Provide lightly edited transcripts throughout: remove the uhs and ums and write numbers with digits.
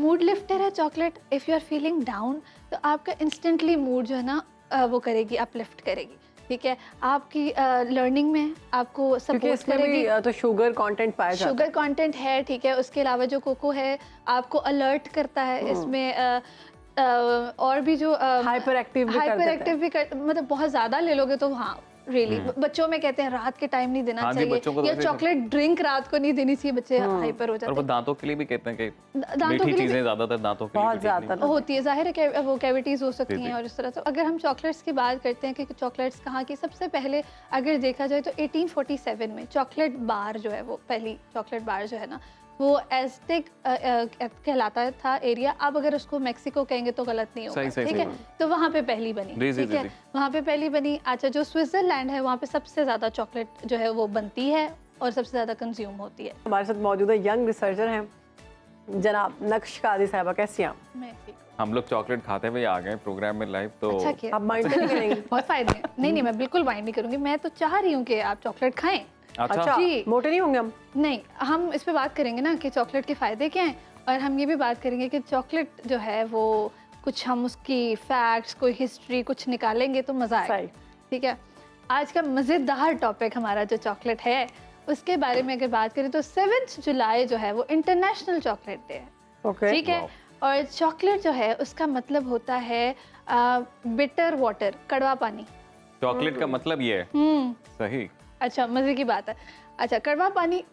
Mood lifter है chocolate. If you are feeling down तो आपका इंस्टेंटली मूड जो है ना वो करेगी, अपलिफ्ट करेगी। ठीक है, आपकी लर्निंग में आपको सपोर्ट करेगी। तो शुगर कंटेंट पाया जाता है। शुगर कंटेंट है, ठीक है। उसके अलावा जो कोको है आपको अलर्ट करता है। इसमें और भी जो हाइपर एक्टिव भी कर, मतलब बहुत ज़्यादा ले लोगे तो हाँ रियली बच्चों में कहते हैं रात के टाइम नहीं देना चाहिए, या चॉकलेट ड्रिंक रात को नहीं देनी चाहिए, बच्चे हाइपर हो जाते हैं। और वो दांतों के लिए भी कहते हैं कि दांतों मीठी के लिए चीजें ज्यादातर दांतों के लिए बहुत ज्यादा होती है, जाहिर है वो कैविटीज हो सकती हैं और इस तरह से। अगर हम चॉकलेट्स की बात करते हैं कि चॉकलेट्स कहाँ की, सबसे पहले अगर देखा जाए तो 1847 में चॉकलेट बार जो है, वो पहली चॉकलेट बार जो है ना, वो एज़टेक कहलाता था एरिया। अब अगर उसको मेक्सिको कहेंगे तो गलत नहीं होगा, ठीक है। तो वहाँ पे पहली बनी, ठीक है, वहाँ पे पहली बनी। अच्छा, जो स्विट्जरलैंड है वहाँ पे सबसे ज़्यादा चॉकलेट जो है वो बनती है और सबसे ज़्यादा कंज्यूम होती है। हमारे साथ मौजूद है यंग रिसर्चर हैं जनाब नक्श कादी साहिबा। कैसी हैं? मैं ठीक हूँ। हम लोग चॉकलेट खाते हुए आ गए प्रोग्राम में लाइव, तो अच्छा किया। आप माइंड नहीं करेंगे? बहुत फायदे हैं। नहीं, मैं बिल्कुल माइंड नहीं करूँगी। मैं तो चाह रही हूँ कि आप चॉकलेट खाएं। अच्छा, जी। मोटे नहीं होंगे हम? नहीं, हम इस पे बात करेंगे ना कि चॉकलेट के फ़ायदे क्या हैं, और हम ये भी बात करेंगे कि चॉकलेट जो है वो कुछ हम उसकी फैक्ट्स, कोई हिस्ट्री कुछ निकालेंगे तो मज़ा आएगा, ठीक है। आज का मज़ेदार टॉपिक हमारा जो चॉकलेट है उसके बारे में अगर बात करें तो 7 जुलाई जो है वो इंटरनेशनल चॉकलेट डे है, ठीक है। और चॉकलेट जो है उसका मतलब होता है बिटर वाटर, कड़वा पानी। चॉकलेट का मतलब ये है। सही। अच्छा, मज़े की बात है। अच्छा, कड़वा पानी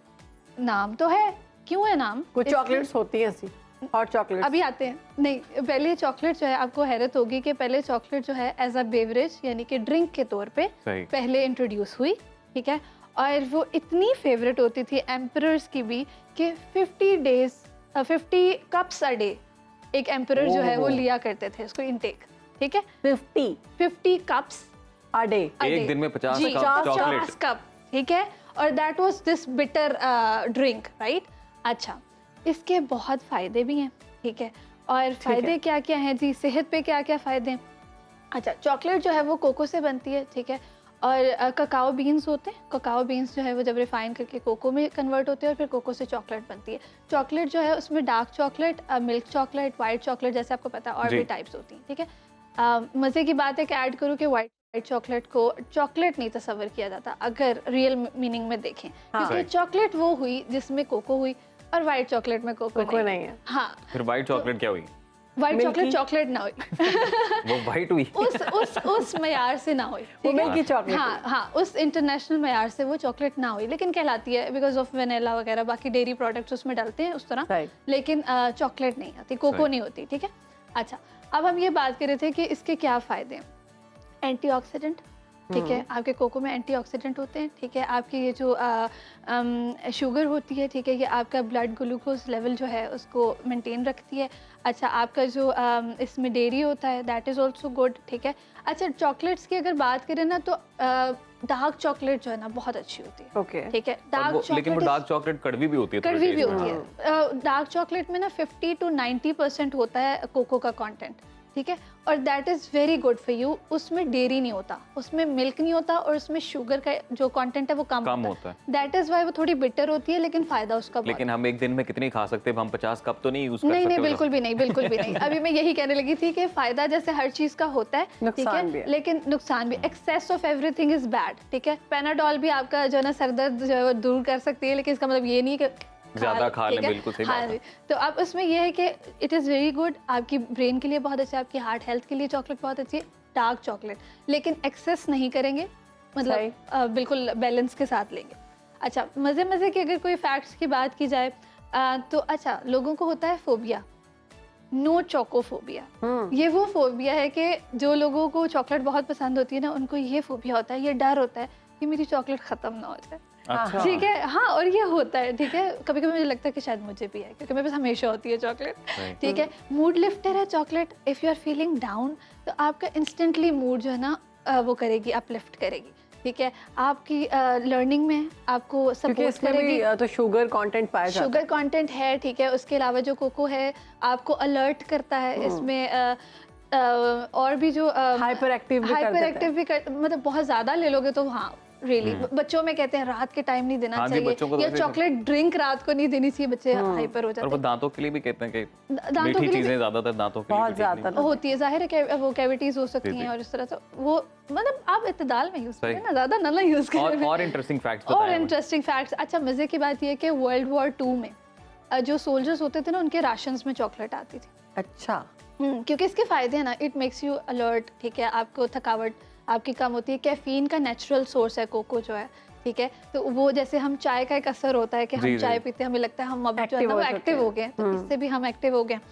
नाम तो है, क्यों है नाम? कुछ चॉकलेट्स होती हैं ऐसी, हॉट चॉकलेट। अभी आते हैं। नहीं, पहले चॉकलेट जो है, आपको हैरत होगी कि पहले चॉकलेट जो है एज अ बेवरेज यानी कि ड्रिंक के तौर पे पहले इंट्रोड्यूस हुई, ठीक है। और वो इतनी फेवरेट होती थी एम्परर्स की भी कि 50 कप्स अ डे एक एम्परर जो है वो लिया करते थे उसको इनटेक, ठीक है। 50 कप्स अ डे, एक दिन में 50 कप, ठीक है। और that was this bitter drink, right. अच्छा, इसके बहुत फ़ायदे भी हैं, ठीक है। और फ़ायदे क्या क्या हैं जी, सेहत पे क्या क्या फ़ायदे हैं? अच्छा, चॉकलेट जो है वो कोको से बनती है, ठीक है। और ककाओ बीन्स होते हैं, ककाओ बीन्स जो है वो जब रिफाइन करके कोको में कन्वर्ट होते हैं और फिर कोको से चॉकलेट बनती है। चॉकलेट जो है उसमें dark chocolate, milk chocolate, white chocolate, जैसे आपको पता है और भी टाइप्स होती हैं, ठीक है। मज़े की बात है कि ऐड करूँ कि वाइट चॉकलेट को चॉकलेट नहीं तस्वर किया जाता अगर रियल मीनिंग में देखें, क्योंकि चॉकलेट वो हुई जिसमें कोको हुई और वाइट चॉकलेट में कोको नहीं है। हाँ, फिर वाइट चॉकलेट क्या हुई? वाइट चॉकलेट चॉकलेट ना हुई। वो वाइट हुई। उस मयार से ना हुई, वो मिल्की चॉकलेट। हाँ, उस इंटरनेशनल मयार से वो चॉकलेट ना हुई, लेकिन कहलाती है बिकॉज ऑफ वेनिला वगैरह, बाकी डेयरी प्रोडक्ट्स उसमें डालते हैं उस तरह, लेकिन चॉकलेट नहीं आती, कोको नहीं होती, ठीक है। अच्छा, अब हम ये बात कर रहे थे कि इसके क्या फ़ायदे हैं। एंटीऑक्सीडेंट, ठीक है, आपके कोको में एंटीऑक्सीडेंट होते हैं, ठीक है। आपकी ये जो शुगर होती है, ठीक है, ये आपका ब्लड ग्लूकोज लेवल जो है उसको मेंटेन रखती है। अच्छा, आपका जो इसमें डेयरी होता है दैट इज़ ऑल्सो गुड, ठीक है। अच्छा, चॉकलेट्स की अगर बात करें ना तो डार्क चॉकलेट जो है ना बहुत अच्छी होती है, ठीक है। डार्क चॉकलेट, लेकिन वो डार्क चॉकलेट कड़वी भी होती है, कड़वी भी होती है। डार्क चॉकलेट में ना 50 to 90% होता है कोको का कंटेंट, ठीक है। और that is very good for you. उसमें डेयरी नहीं होता, उसमें मिल्क नहीं होता और उसमें शुगर का जो कंटेंट है वो कम होता है। दैट इज़ वाई वो थोड़ी बिटर होती है, लेकिन फ़ायदा उसका। लेकिन हम एक दिन में कितनी खा सकते हैं? हम 50 कप तो नहीं यूज़ कर सकते? नहीं, बिल्कुल भी नहीं, बिल्कुल भी नहीं। अभी मैं यही कहने लगी थी कि फ़ायदा जैसे हर चीज़ का होता है, ठीक है, लेकिन नुकसान भी। Excess of everything is bad, ठीक है। पैनाडोल भी आपका जो है ना सर दर्द जो है वो दूर कर सकती है, लेकिन इसका मतलब ये नहीं कि ज़्यादा खा लें, बिल्कुल सही बात है। तो अब उसमें यह है कि इट इज़ वेरी गुड, आपकी ब्रेन के लिए बहुत अच्छा है, आपकी हार्ट हेल्थ के लिए चॉकलेट बहुत अच्छी है, डार्क चॉकलेट, लेकिन एक्सेस नहीं करेंगे, मतलब बिल्कुल बैलेंस के साथ लेंगे। अच्छा, मज़े की अगर कोई फैक्ट्स की बात की जाए तो अच्छा, लोगों को होता है फोबिया, नो चोकोफोबिया। ये वो फोबिया है कि जो लोगों को चॉकलेट बहुत पसंद होती है ना, उनको ये फोबिया होता है, ये डर होता है कि मेरी चॉकलेट ख़त्म ना हो जाए, ठीक है। हाँ, और ये होता है, ठीक है। कभी कभी मुझे लगता है कि शायद मुझे भी है, क्योंकि मेरे पास हमेशा होती है चॉकलेट, ठीक है। मूड लिफ्टर है chocolate. If you are feeling down तो आपका इंस्टेंटली मूड जो है ना वो करेगी, अपलिफ्ट करेगी, ठीक है। आपकी लर्निंग में आपको सपोर्ट करेगी। तो शुगर कंटेंट पाया जाता है। शुगर कंटेंट है, ठीक है। उसके अलावा जो कोको है आपको अलर्ट करता है। इसमें और भी जो हाइपर एक्टिव भी मतलब बहुत ज़्यादा ले लोगे तो हाँ रियली बच्चों में कहते हैं रात के टाइम नहीं देना हाँ जी, चाहिए, बच्चों को तो या वैसे- चॉकलेट ड्रिंक रात को नहीं देनी चाहिए, बच्चे हाइपर हो और जाते वो हैं। दांतों के लिए भी कहते हैं कि दांतों मीठी के लिए चीजें ज्यादातर दांतों के लिए बहुत भी ठीक नहीं। ज्यादा होती है, जाहिर है कि वो कैविटीज हो सकती जी, हैं जी। और इस तरह से वो मतलब आप इत्तेदाल में यूज सही। करें ना, ज्यादा ना यूज करें। और इंटरेस्टिंग फैक्ट्स और बताएं। Interesting facts. अच्छा, मजे की बात यह है कि वर्ल्ड वॉर 2 में जो सोल्जर्स होते थे ना, उनके राशंस में चॉकलेट आती थी। अच्छा, क्योंकि इसके फायदे हैं ना, इट मेक्स यू अलर्ट, ठीक है, आपको थकावट आपकी कम होती है। कैफीन का नेचुरल सोर्स है कोको जो है, ठीक है, तो वो जैसे हम चाय का एक असर होता है कि हम जी, चाय जी। पीते हैं, हमें लगता है हम अब जो है Active ना हो वो जाते एक्टिव हैं। हो गए हैं, तो इससे भी हम एक्टिव हो गए हैं।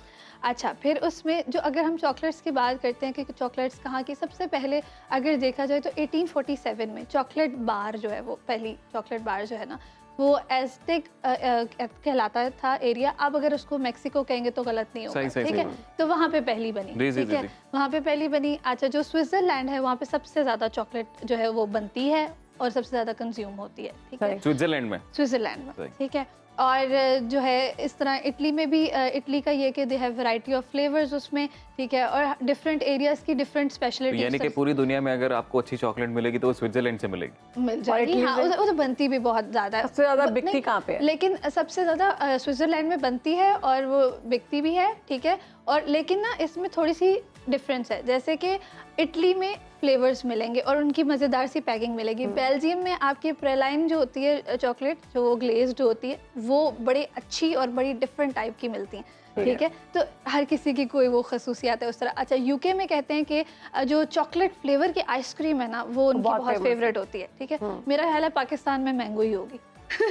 अच्छा, फिर उसमें जो अगर हम चॉकलेट्स की बात करते हैं कि चॉकलेट्स कहाँ की, सबसे पहले अगर देखा जाए तो 1847 में चॉकलेट बार जो है, वो पहली चॉकलेट बार जो है ना, वो एज़टेक कहलाता था एरिया। अब अगर उसको मेक्सिको कहेंगे तो गलत नहीं होगा, सही, सही, ठीक सही। है, तो वहाँ पे पहली बनी, जी, जी, ठीक जी, है, जी। वहाँ पे पहली बनी। अच्छा, जो स्विट्जरलैंड है वहाँ पे सबसे ज़्यादा चॉकलेट जो है वो बनती है और सबसे ज़्यादा कंज्यूम होती है, ठीक है, सही। स्विट्जरलैंड में। स्विट्जरलैंड में, सही। ठीक है। और जो है इस तरह इटली में भी, इटली का ये कि they have variety of flavours उसमें, ठीक है, और डिफरेंट एरियाज की डिफरेंट तो स्पेशलिटीज यानी कि पूरी दुनिया में अगर आपको अच्छी चॉकलेट मिलेगी तो वो स्विट्जरलैंड से मिलेगी। मिल जाएगी। इटली हाँ, से? उधर बनती भी बहुत ज़्यादा है। सबसे ज्यादा ब- बिकती नहीं, कहाँ पे है? लेकिन सबसे ज़्यादा स्विट्जरलैंड में बनती है और वो बिकती भी है, ठीक है। और लेकिन ना इसमें थोड़ी सी डिफरेंस है, जैसे कि इटली में फ्लेवर्स मिलेंगे और उनकी मज़ेदार सी पैकिंग मिलेगी। बेल्जियम में आपकी प्रेलाइन जो होती है चॉकलेट, जो वो ग्लेज्ड होती है, वो बड़ी अच्छी और बड़ी डिफरेंट टाइप की मिलती हैं, ठीक है। तो हर किसी की कोई वो खसूसियात है उस तरह। अच्छा, यूके में कहते हैं कि जो चॉकलेट फ्लेवर की आइसक्रीम है ना, वो उनकी बहुत बहुत famous है। फेवरेट होती है, ठीक है। मेरा ख्याल है पाकिस्तान में मैंगो ही होगी।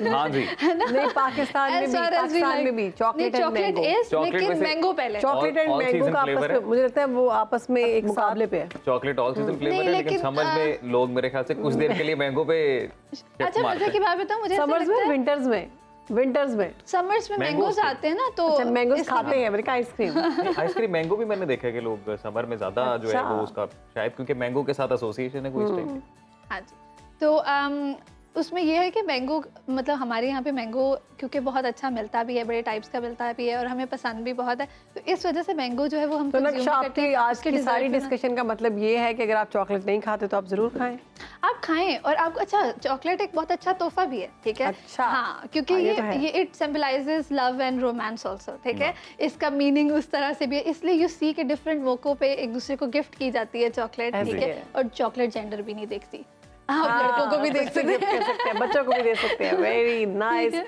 हाँ जी। नहीं, पाकिस्तान में As भी, far as we Pakistan like- में भी चॉकलेट नहीं, and chocolate mango. is, chocolate लेकिन वैसे- मैंगो पहले। Chocolate and all mango season का आपस flavor में, है। मुझे लगता है वो आपस में एक मुकाबले पे है। चॉकलेट ऑल सीजन फ्लेवर नहीं, है, लेकिन लेकिन, समझ में लोग मेरे ख्याल से कुछ देर के लिए मैंगो पे अच्छा, मजे की बात बताऊं, मुझे ऐसा समर्स लगता में, है विंटर्स में समर्स में Mangoes मैंगोज के- आते हैं ना, तो अच्छा, मैंगोस इसलिए- खाते हैं, अमेरिका आइसक्रीम। आइसक्रीम मैंगो भी मैंने देखा है कि लोग समर में ज्यादा जो है अच्छा। वो उसका, शायद क्योंकि मैंगो के साथ एसोसिएशन है कोई इस टाइप की। हाँ जी। तो उसमें यह है कि मैंगो, मतलब हमारे यहाँ पे मैंगो क्योंकि बहुत अच्छा मिलता भी है, बड़े टाइप्स का मिलता भी है और हमें पसंद भी बहुत है, तो इस वजह से मैंगो जो है वो हम तो consume नक्शा, भी करते आपकी हैं। आज उसके की सारी dessert में ना- डिस्कशन का मतलब ये है कि अगर आप चॉकलेट नहीं खाते तो आप जरूर खाएं। आप खाएं, और आपको, अच्छा, चॉकलेट एक बहुत अच्छा तोहफा भी है, ठीक है। अच्छा। हाँ, क्योंकि हाँ, ये तो है। ये it symbolizes love and romance also, ठीक है। इसका मीनिंग उस तरह से भी है, इसलिए यू सी के डिफरेंट मौकों पे एक दूसरे को गिफ्ट की जाती है चॉकलेट, ऐसे ठीक है। है। और चॉकलेट जेंडर भी नहीं देखती, आप लड़कों को भी देख सकते हैं। बच्चों को भी दे सकते हैं। Very nice.